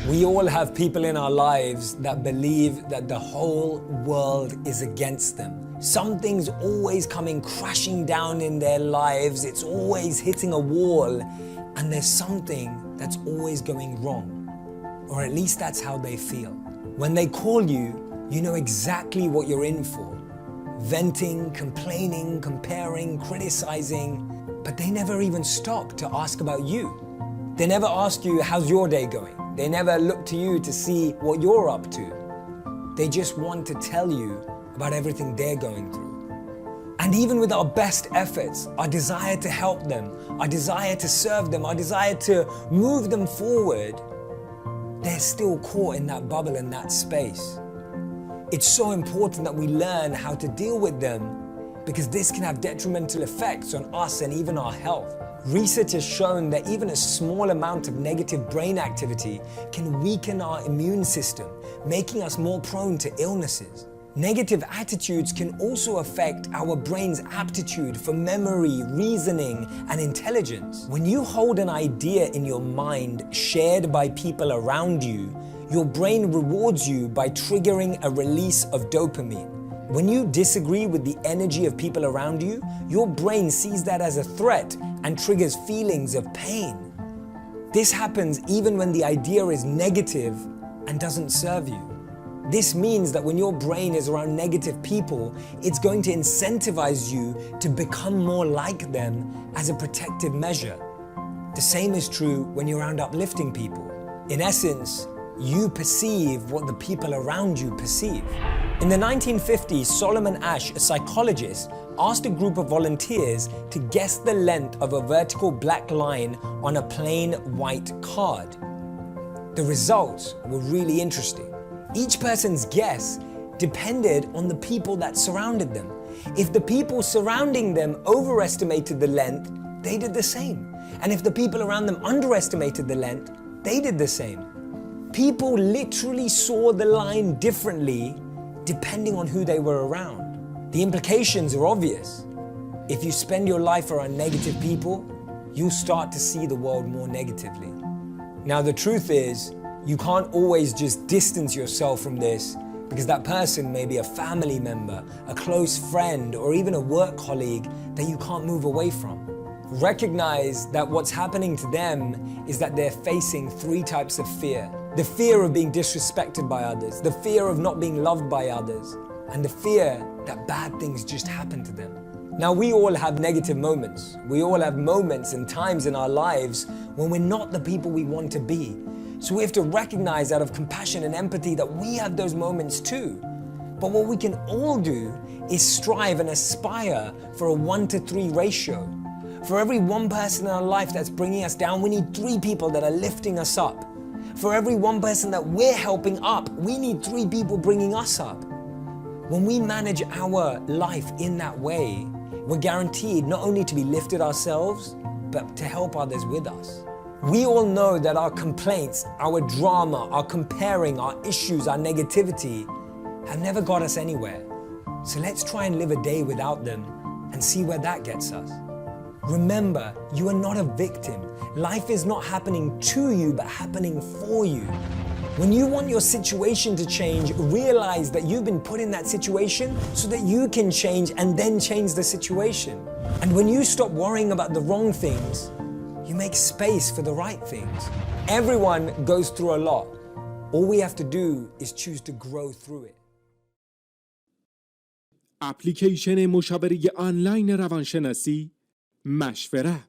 We all have people in our lives that believe that the whole world is against them. Something's always coming crashing down in their lives, it's always hitting a wall, and there's something that's always going wrong. Or at least that's how they feel. When they call you, you know exactly what you're in for. Venting, complaining, comparing, criticizing, but they never even stop to ask about you. They never ask you, how's your day going? They never look to you to see what you're up to. They just want to tell you about everything they're going through. And even with our best efforts, our desire to help them, our desire to serve them, our desire to move them forward, they're still caught in that bubble and that space. It's so important that we learn how to deal with them because this can have detrimental effects on us and even our health. Research has shown that even a small amount of negative brain activity can weaken our immune system, making us more prone to illnesses. Negative attitudes can also affect our brain's aptitude for memory, reasoning, and intelligence. When you hold an idea in your mind shared by people around you, your brain rewards you by triggering a release of dopamine. When you disagree with the energy of people around you, your brain sees that as a threat and triggers feelings of pain. This happens even when the idea is negative and doesn't serve you. This means that when your brain is around negative people, it's going to incentivize you to become more like them as a protective measure. The same is true when you're around uplifting people. In essence, you perceive what the people around you perceive. In the 1950s, Solomon Asch, a psychologist, asked a group of volunteers to guess the length of a vertical black line on a plain white card. The results were really interesting. Each person's guess depended on the people that surrounded them. If the people surrounding them overestimated the length, they did the same. And if the people around them underestimated the length, they did the same. People literally saw the line differently depending on who they were around. The implications are obvious. If you spend your life around negative people, you'll start to see the world more negatively. Now the truth is, you can't always just distance yourself from this because that person may be a family member, a close friend, or even a work colleague that you can't move away from. Recognize that what's happening to them is that they're facing 3 types of fear. The fear of being disrespected by others, the fear of not being loved by others, and the fear that bad things just happen to them. Now we all have negative moments. We all have moments and times in our lives when we're not the people we want to be. So we have to recognize out of compassion and empathy that we have those moments too. But what we can all do is strive and aspire for a 1-to-3 ratio. For every one person in our life that's bringing us down, we need 3 people that are lifting us up. For every one person that we're helping up, we need 3 people bringing us up. When we manage our life in that way, we're guaranteed not only to be lifted ourselves, but to help others with us. We all know that our complaints, our drama, our comparing, our issues, our negativity have never got us anywhere. So let's try and live a day without them and see where that gets us. Remember, you are not a victim. Life is not happening to you, but happening for you. When you want your situation to change, realize that you've been put in that situation so that you can change and then change the situation. And when you stop worrying about the wrong things, you make space for the right things. Everyone goes through a lot. All we have to do is choose to grow through it. اپلیکیشن مشاوره آنلاین روانشناسی مشوره